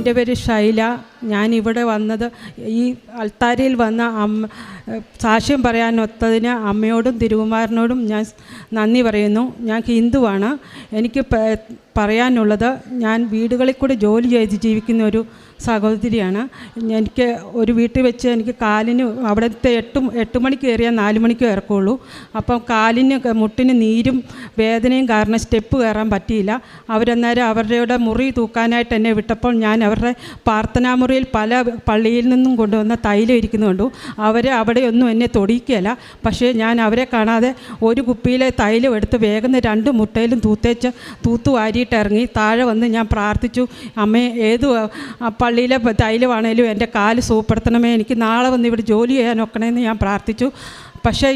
എൻ്റെ പേര് ഷൈല. ഞാനിവിടെ വന്നത് ഈ അൾത്താരയിൽ വന്ന സാക്ഷ്യം പറയാനൊത്തതിന് അമ്മയോടും തിരുകുമാരനോടും ഞാൻ നന്ദി പറയുന്നു. ഞാൻ ഹിന്ദുവാണ്. എനിക്ക് പറയാനുള്ളത്, ഞാൻ വീടുകളിൽ കൂടി ജോലി ചെയ്ത് ജീവിക്കുന്ന ഒരു സഹോദരിയാണ്. എനിക്ക് ഒരു വീട്ടിൽ വെച്ച് എനിക്ക് കാലിന് അവിടുത്തെ 8 മണിക്ക് കയറിയാൽ 4 മണിക്ക് ഇറക്കുള്ളൂ. അപ്പം കാലിന് മുട്ടിന് നീരും വേദനയും കാരണം സ്റ്റെപ്പ് കയറാൻ പറ്റിയില്ല. അവരന്നേരം അവരുടെ മുറി തൂക്കാനായിട്ട് എന്നെ വിട്ടപ്പോൾ ഞാൻ അവരുടെ പ്രാർത്ഥനാ മുറിയിൽ പല പള്ളിയിൽ നിന്നും കൊണ്ടുവന്ന തൈലം ഇരിക്കുന്നു കണ്ടു. അവിടെയൊന്നും എന്നെ തൊടിയിക്കുകയില്ല. പക്ഷേ ഞാൻ അവരെ കാണാതെ ഒരു കുപ്പിയിലെ തൈലം എടുത്ത് വേഗം 2 മുട്ടയിലും തൂത്തുവാരിയിട്ട് ഇറങ്ങി താഴെ വന്ന് ഞാൻ പ്രാർത്ഥിച്ചു, അമ്മേ ഏത് പള്ളിയിലെ തൈലമാണേലും എൻ്റെ കാല് സുഖപ്പെടുത്തണമേ, എനിക്ക് നാളെ വന്ന് ഇവിടെ ജോലി ചെയ്യാൻ ഒക്കണമെന്ന് ഞാൻ പ്രാർത്ഥിച്ചു. പക്ഷേ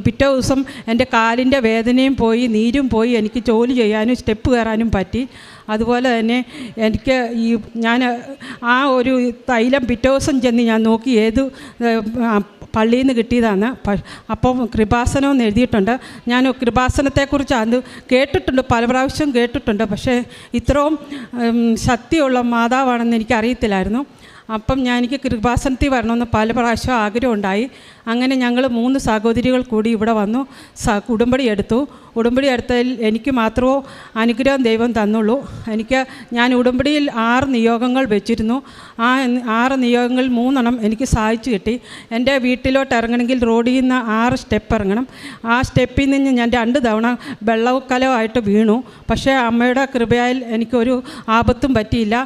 പിറ്റേ ദിവസം എൻ്റെ കാലിൻ്റെ വേദനയും പോയി, നീരും പോയി, എനിക്ക് ജോലി ചെയ്യാനും സ്റ്റെപ്പ് കയറാനും പറ്റി. അതുപോലെ തന്നെ എനിക്ക് ഞാൻ ആ ഒരു തൈലം പിറ്റേ ദിവസം ചെന്ന് ഞാൻ നോക്കി ഏത് പള്ളിയിൽ നിന്ന് കിട്ടിയതാണ്. അപ്പം കൃപാസനം എന്ന് എഴുതിയിട്ടുണ്ട്. ഞാൻ കൃപാസനത്തെക്കുറിച്ച് അത് കേട്ടിട്ടുണ്ട്, പല പ്രാവശ്യം കേട്ടിട്ടുണ്ട്. പക്ഷേ ഇത്രയും ശക്തിയുള്ള മാതാവാണെന്ന് എനിക്കറിയത്തില്ലായിരുന്നു. അപ്പം എനിക്ക് കൃപാസനത്തിൽ വരണമെന്ന് പല പ്രാവശ്യം ആഗ്രഹം ഉണ്ടായി. അങ്ങനെ ഞങ്ങൾ 3 സഹോദരികൾ കൂടി ഇവിടെ വന്നു ഉടമ്പടി എടുത്തു. ഉടമ്പടി എടുത്തതിൽ എനിക്ക് മാത്രമേ അനുഗ്രഹം ദൈവം തന്നുള്ളൂ. ഞാൻ ഉടമ്പടിയിൽ 6 നിയോഗങ്ങൾ വെച്ചിരുന്നു. ആ 6 നിയോഗങ്ങളിൽ 3 എനിക്ക് സാധിച്ചു കിട്ടി. എൻ്റെ വീട്ടിലോട്ട് ഇറങ്ങണമെങ്കിൽ റോഡിൽ നിന്ന് 6 സ്റ്റെപ്പ് ഇറങ്ങണം. ആ സ്റ്റെപ്പിൽ നിന്ന് ഞാൻ 2 തവണ വെള്ളക്കലമായിട്ട് വീണു. പക്ഷേ അമ്മയുടെ കൃപയാൽ എനിക്കൊരു ആപത്തും പറ്റിയില്ല.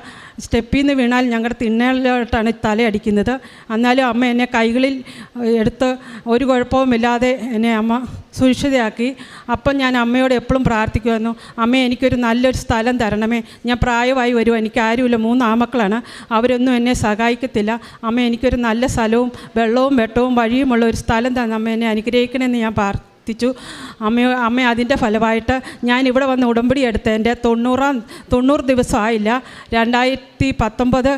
സ്റ്റെപ്പിൽ നിന്ന് വീണാൽ ഞങ്ങളുടെ തിണ്ണയിലോട്ടാണ് തലയടിക്കുന്നത്. എന്നാലും അമ്മ എന്നെ കൈകളിൽ എടുത്ത് ഒരു കുഴപ്പവുമില്ലാതെ എന്നെ അമ്മ സുരക്ഷിതയാക്കി. അപ്പം ഞാൻ അമ്മയോട് എപ്പോഴും പ്രാർത്ഥിക്കുമായിരുന്നു, അമ്മ എനിക്കൊരു നല്ലൊരു സ്ഥലം തരണമേ, ഞാൻ പ്രായമായി വരും, എനിക്ക് ആരുമില്ല, 3 ആമക്കളാണ്, അവരൊന്നും എന്നെ സഹായിക്കത്തില്ല. അമ്മ എനിക്കൊരു നല്ല സ്ഥലവും വെള്ളവും വെട്ടവും വഴിയുമുള്ള ഒരു സ്ഥലം തന്നെ അമ്മ എന്നെ അനുഗ്രഹിക്കണമെന്ന് ഞാൻ പ്രാർത്ഥിച്ചു. അമ്മ അതിൻ്റെ ഫലമായിട്ട് ഞാൻ ഇവിടെ വന്ന് ഉടമ്പടി എടുത്ത് എൻ്റെ 90 ദിവസമായില്ല. 2019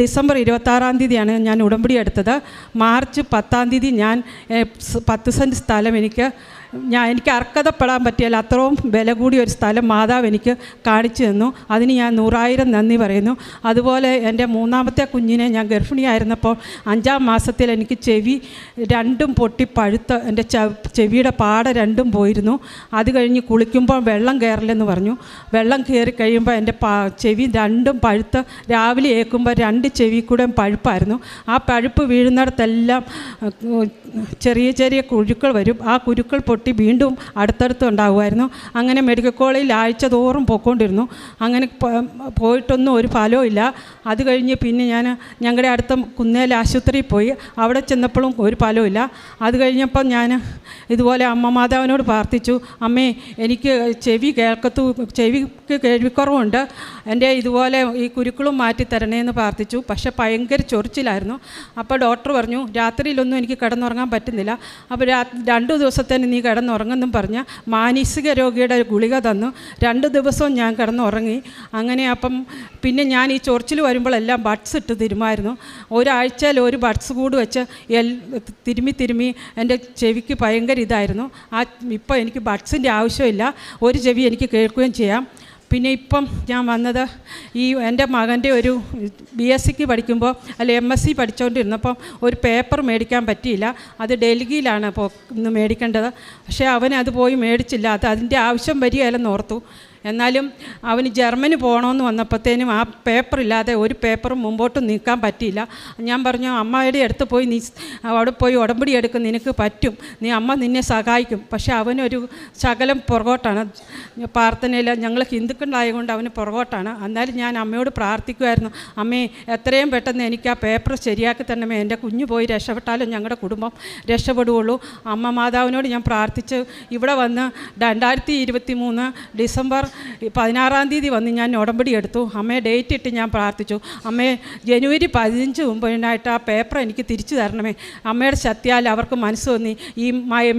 ഡിസംബർ 26-ാം തീയതിയാണ് ഞാൻ ഉടമ്പടി എടുത്തത്. മാർച്ച് 10-ാം തീയതി ഞാൻ 10 സെൻറ്റ് സ്ഥലം എനിക്ക് അർഹതപ്പെടാൻ പറ്റിയാൽ അത്രയും വില കൂടിയ ഒരു സ്ഥലം മാതാവ് എനിക്ക് കാണിച്ചു തന്നു. അതിന് ഞാൻ 100,000 നന്ദി പറയുന്നു. അതുപോലെ എൻ്റെ 3ാമത്തെ കുഞ്ഞിനെ ഞാൻ ഗർഭിണിയായിരുന്നപ്പോൾ 5-ാം മാസത്തിൽ എനിക്ക് ചെവി 2ഉം പൊട്ടി പഴുത്ത് എൻ്റെ ചെവിയുടെ പാട 2ഉം പോയിരുന്നു. അത് കഴിഞ്ഞ് കുളിക്കുമ്പോൾ വെള്ളം കയറില്ലെന്ന് പറഞ്ഞു. വെള്ളം കയറി കഴിയുമ്പോൾ എൻ്റെ ചെവി 2ഉം പഴുത്ത് രാവിലെ ഏൽക്കുമ്പോൾ 2 ചെവി കൂടെ പഴുപ്പായിരുന്നു. ആ പഴുപ്പ് വീഴുന്നിടത്തെല്ലാം ചെറിയ ചെറിയ കുരുക്കൾ വരും. ആ കുരുക്കൾ പൊട്ടി വീണ്ടും അടുത്തടുത്ത് ഉണ്ടാകുമായിരുന്നു. അങ്ങനെ മെഡിക്കൽ കോളേജിൽ ആഴ്ച തോറും പോയിക്കൊണ്ടിരുന്നു. അങ്ങനെ പോയിട്ടൊന്നും ഒരു ഫലവും ഇല്ല. അത് കഴിഞ്ഞ് പിന്നെ ഞാൻ ഞങ്ങളുടെ അടുത്ത കുന്നേൽ ആശുപത്രിയിൽ പോയി. അവിടെ ചെന്നപ്പോഴും ഒരു ഫലവും ഇല്ല. അത് കഴിഞ്ഞപ്പോൾ ഞാൻ ഇതുപോലെ അമ്മ മാതാവിനോട് പ്രാർത്ഥിച്ചു, അമ്മേ എനിക്ക് ചെവിക്ക് കേൾവിക്കുറവുണ്ട്, എൻ്റെ ഇതുപോലെ ഈ കുരുക്കളും മാറ്റി തരണേന്ന് പ്രാർത്ഥിച്ചു. പക്ഷേ ഭയങ്കര ചൊറിച്ചിലായിരുന്നു. അപ്പോൾ ഡോക്ടർ പറഞ്ഞു രാത്രിയിലൊന്നും എനിക്ക് കിടന്നുറങ്ങാൻ പറ്റുന്നില്ല. അപ്പോൾ 2 ദിവസത്തേന് നീ കിടന്നുറങ്ങുമെന്നും പറഞ്ഞ് മാനസിക രോഗിയുടെ ഗുളിക തന്നു. 2 ദിവസവും ഞാൻ കിടന്നുറങ്ങി. അങ്ങനെ അപ്പം പിന്നെ ഞാൻ ഈ ചൊറിച്ചിൽ വരുമ്പോഴെല്ലാം ബഡ്സ് ഇട്ട് തിരുമായിരുന്നു. ഒരാഴ്ചയിൽ ഒരു ബഡ്സ് കൂട് വെച്ച് തിരുമ്മി എൻ്റെ ചെവിക്ക് ഭയങ്കര ഇതായിരുന്നു. ഇപ്പോൾ എനിക്ക് ബഡ്സിൻ്റെ ആവശ്യമില്ല, ഒരു ചെവി എനിക്ക് കേൾക്കുകയും ചെയ്യാം. പിന്നെ ഇപ്പം ഞാൻ വന്നത് എൻ്റെ മകൻ്റെ ഒരു BSc പഠിക്കുമ്പോൾ MSc പഠിച്ചുകൊണ്ടിരുന്നപ്പം ഒരു പേപ്പർ മേടിക്കാൻ പറ്റിയില്ല. അത് ഡൽഹിയിലാണ് ഇന്ന് മേടിക്കേണ്ടത്. പക്ഷേ അവനത് പോയി മേടിച്ചില്ല. അതിൻ്റെ ആവശ്യം വരികയില്ലെന്ന് ഓർത്തു. എന്നാലും അവന് ജർമ്മനി പോകണമെന്ന് വന്നപ്പോഴത്തേനും ആ പേപ്പറില്ലാതെ ഒരു പേപ്പറും മുമ്പോട്ട് നീക്കാൻ പറ്റിയില്ല. ഞാൻ പറഞ്ഞു, അമ്മയുടെ അടുത്ത് പോയി നീ അവിടെ പോയി ഉടമ്പടി എടുക്കും, നിനക്ക് പറ്റും, അമ്മ നിന്നെ സഹായിക്കും. പക്ഷേ അവനൊരു ശകലം പുറകോട്ടാണ്. പ്രാർത്ഥനയിൽ ഞങ്ങൾ ഹിന്ദുക്കളായതുകൊണ്ട് അവന് പുറകോട്ടാണ്. എന്നാലും ഞാൻ അമ്മയോട് പ്രാർത്ഥിക്കുമായിരുന്നു, അമ്മേ എത്രയും പെട്ടെന്ന് എനിക്ക് ആ പേപ്പർ ശരിയാക്കി തരണമേ, എൻ്റെ കുഞ്ഞ് പോയി രക്ഷപ്പെട്ടാലും ഞങ്ങളുടെ കുടുംബം രക്ഷപ്പെടുകയുള്ളൂ. അമ്മ മാതാവിനോട് ഞാൻ പ്രാർത്ഥിച്ച് ഇവിടെ വന്ന് 2023 ഡിസംബർ 16-ാം തീയതി വന്ന് ഞാൻ ഉടമ്പടി എടുത്തു. അമ്മയെ ഡേറ്റ് ഇട്ട് ഞാൻ പ്രാർത്ഥിച്ചു, അമ്മയെ ജനുവരി 15 മുമ്പിനായിട്ട് ആ പേപ്പർ എനിക്ക് തിരിച്ചു തരണമേ. അമ്മയുടെ ശക്തിയാൽ അവർക്ക് മനസ്സ് തോന്നി ഈ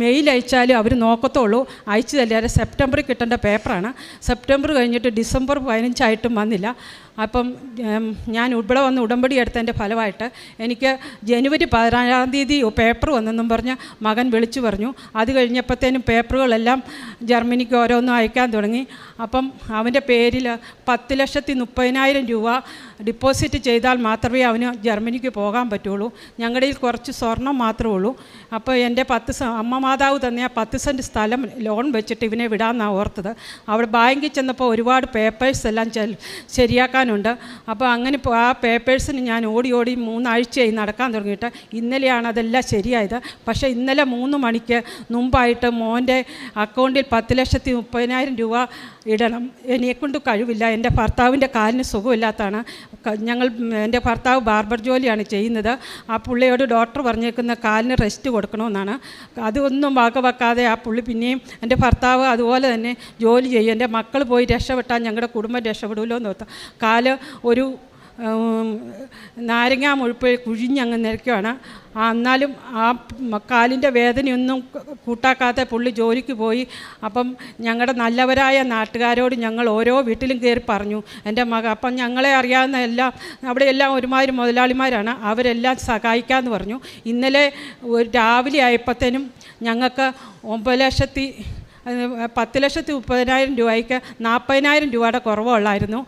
മെയിൽ അയച്ചാലും അവർ നോക്കത്തുള്ളൂ, അയച്ചു തല്ലാതെ സെപ്റ്റംബറിൽ കിട്ടേണ്ട പേപ്പറാണ്. സെപ്റ്റംബർ കഴിഞ്ഞിട്ട് ഡിസംബർ 15 വന്നില്ല. അപ്പം ഞാൻ ഇവിടെ വന്ന് ഉടമ്പടി എടുത്തതിൻ്റെ ഫലമായിട്ട് എനിക്ക് ജനുവരി 16-ാം തീയതി പേപ്പർ വന്നെന്നും പറഞ്ഞ് മകൻ വിളിച്ചു പറഞ്ഞു. അത് കഴിഞ്ഞപ്പോഴത്തേനും പേപ്പറുകളെല്ലാം ജർമ്മനിക്ക് ഓരോന്നും അയക്കാൻ തുടങ്ങി. അപ്പം അവൻ്റെ പേരിൽ 10,30,000 രൂപ ഡിപ്പോസിറ്റ് ചെയ്താൽ മാത്രമേ അവന് ജർമ്മനിക്ക് പോകാൻ പറ്റുള്ളൂ. ഞങ്ങളുടെ കയ്യിൽ കുറച്ച് സ്വർണം മാത്രമേ ഉള്ളൂ. അപ്പോൾ എൻ്റെ അമ്മ മാതാവ് തന്നെ 10 സെൻറ്റ് സ്ഥലം ലോൺ വെച്ചിട്ട് ഇവനെ വിടാമെന്നാണ് ഓർത്തത്. അവിടെ ബാങ്കിൽ ചെന്നപ്പോൾ ഒരുപാട് പേപ്പേഴ്സ് എല്ലാം ശരിയാക്കാനുണ്ട്. അപ്പോൾ അങ്ങനെ ആ പേപ്പേഴ്സിന് ഞാൻ ഓടി 3 ആഴ്ചയായി നടക്കാൻ തുടങ്ങിയിട്ട്. ഇന്നലെയാണ് അതെല്ലാം ശരിയായത്. പക്ഷേ ഇന്നലെ 3 മണിക്ക് മുമ്പായിട്ട് മോൻ്റെ അക്കൗണ്ടിൽ 10,30,000 രൂപ ഇടണം. എന്നെക്കൊണ്ട് കഴിവില്ല. എൻ്റെ ഭർത്താവിൻ്റെ കാലിന് സുഖമില്ലാത്തതാണ്. എൻ്റെ ഭർത്താവ് ബാർബർ ജോലിയാണ് ചെയ്യുന്നത്. ആ പുള്ളിയോട് ഡോക്ടർ പറഞ്ഞേക്കുന്ന കാലിന് റെസ്റ്റ് കൊടുക്കണമെന്നാണ്. അതൊന്നും വകവെക്കാതെ ആ പുള്ളി പിന്നെയും എൻ്റെ ഭർത്താവ് അതുപോലെ തന്നെ ജോലി ചെയ്യും. എൻ്റെ മക്കൾ പോയി രക്ഷപ്പെട്ടാൽ ഞങ്ങളുടെ കുടുംബം രക്ഷപ്പെടുമല്ലോ എന്ന് ഓർത്താൽ കാല് ഒരു നാരങ്ങാ മുഴുപ്പ് കുഴിഞ്ഞങ്ങ് നിൽക്കുകയാണ്. എന്നാലും ആ കാലിൻ്റെ വേദനയൊന്നും കൂട്ടാക്കാതെ പുള്ളി ജോലിക്ക് പോയി. അപ്പം ഞങ്ങളുടെ നല്ലവരായ നാട്ടുകാരോട് ഞങ്ങൾ ഓരോ വീട്ടിലും കയറി പറഞ്ഞു എൻ്റെ മകൻ. അപ്പം ഞങ്ങളെ അറിയാവുന്ന അവിടെ എല്ലാം ഒരുമാതിരി മുതലാളിമാരാണ്, അവരെല്ലാം സഹായിക്കാമെന്ന് പറഞ്ഞു. ഇന്നലെ രാവിലെ ആയപ്പോഴത്തേനും ഞങ്ങൾക്ക് 10,30,000 രൂപയ്ക്ക് 40,000 രൂപയുടെ കുറവുള്ളായിരുന്നു.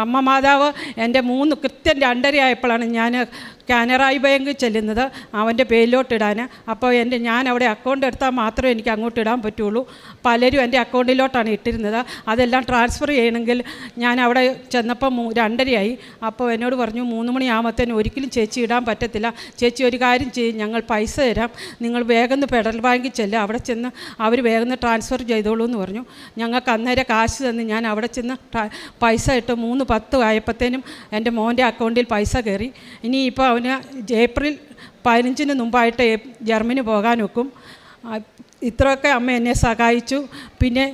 അമ്മ മാതാവ് എൻ്റെ 3 കൃത്യം 2:30 ആയപ്പോഴാണ് ഞാൻ കാനറായി ബാങ്കിൽ ചെല്ലുന്നത് അവൻ്റെ പേരിലോട്ടിടാൻ. അപ്പോൾ ഞാൻ അവിടെ അക്കൗണ്ട് എടുത്താൽ മാത്രമേ എനിക്ക് അങ്ങോട്ട് ഇടാൻ പറ്റുള്ളൂ. പലരും എൻ്റെ അക്കൗണ്ടിലോട്ടാണ് ഇട്ടിരുന്നത്. അതെല്ലാം ട്രാൻസ്ഫർ ചെയ്യണമെങ്കിൽ ഞാൻ അവിടെ ചെന്നപ്പോൾ 2:30 ആയി. അപ്പോൾ എന്നോട് പറഞ്ഞു 3 മണിയാകുമ്പോഴത്തേനും ഒരിക്കലും ചേച്ചി ഇടാൻ പറ്റത്തില്ല. ചേച്ചി ഒരു കാര്യം ചെയ്യും, ഞങ്ങൾ പൈസ തരാം, നിങ്ങൾ വേഗം ഫെഡറൽ ബാങ്കിൽ ചെല്ലുക, അവിടെ ചെന്ന് അവർ വേഗം ട്രാൻസ്ഫർ ചെയ്തോളൂ എന്ന് പറഞ്ഞു. ഞങ്ങൾക്ക് അന്നേരം കാശ് തന്ന് ഞാൻ അവിടെ ചെന്ന് പൈസ ഇട്ട് 3:10 ആയപ്പോഴത്തേനും എൻ്റെ മോൻ്റെ അക്കൗണ്ടിൽ പൈസ കയറി. ഇനിയിപ്പോൾ അവന് ഏപ്രിൽ 15-ന് മുമ്പായിട്ട് ജർമ്മനി പോകാൻ ഒക്കും. ഇത്രയൊക്കെ അമ്മ എന്നെ സഹായിച്ചു. പിന്നെ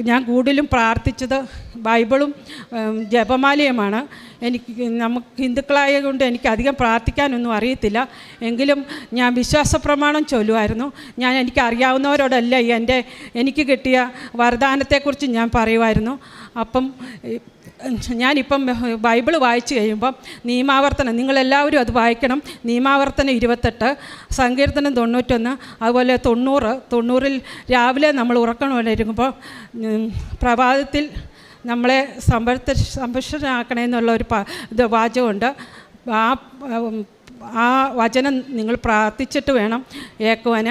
ഞാൻ കൂടുതലും പ്രാർത്ഥിച്ചത് ബൈബിളും ജപമാലയുമാണ്. നമുക്ക് ഹിന്ദുക്കളായ കൊണ്ട് എനിക്ക് അധികം പ്രാർത്ഥിക്കാനൊന്നും അറിയത്തില്ല. എങ്കിലും ഞാൻ വിശ്വാസ പ്രമാണം ചൊല്ലുമായിരുന്നു. എനിക്ക് അറിയാവുന്നവരോടല്ല എനിക്ക് കിട്ടിയ വരദാനത്തെക്കുറിച്ച് ഞാൻ പറയുമായിരുന്നു. അപ്പം ഞാനിപ്പം ബൈബിൾ വായിച്ച് കഴിയുമ്പം നിയമാവർത്തനം, നിങ്ങളെല്ലാവരും അത് വായിക്കണം. നിയമാവർത്തനം 28, സങ്കീർത്തനം 91, അതുപോലെ 90-ൽ രാവിലെ നമ്മൾ ഉറക്കണമായിരിക്കുമ്പോൾ പ്രഭാതത്തിൽ നമ്മളെ സംരക്ഷണമാക്കണമെന്നുള്ളൊരു വാചകമുണ്ട്. ആ വചനം നിങ്ങൾ പ്രാർത്ഥിച്ചിട്ട് വേണം ഏക്കുവാൻ.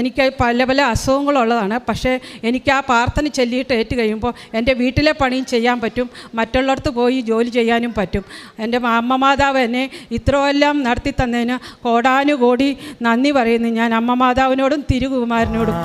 എനിക്ക് പല അസുഖങ്ങളുള്ളതാണ്. പക്ഷേ എനിക്ക് ആ പ്രാർത്ഥന ചൊല്ലിയിട്ട് ഏറ്റു കഴിയുമ്പോൾ എൻ്റെ വീട്ടിലെ പണിയും ചെയ്യാൻ പറ്റും, മറ്റുള്ളിടത്ത് പോയി ജോലി ചെയ്യാനും പറ്റും. എൻ്റെ അമ്മ മാതാവ് എന്നെ ഇത്രയെല്ലാം നടത്തി തന്നതിന് കോടാനുകോടി നന്ദി പറയുന്നു ഞാൻ അമ്മ മാതാവിനോടും തിരുകുമാരനോടും.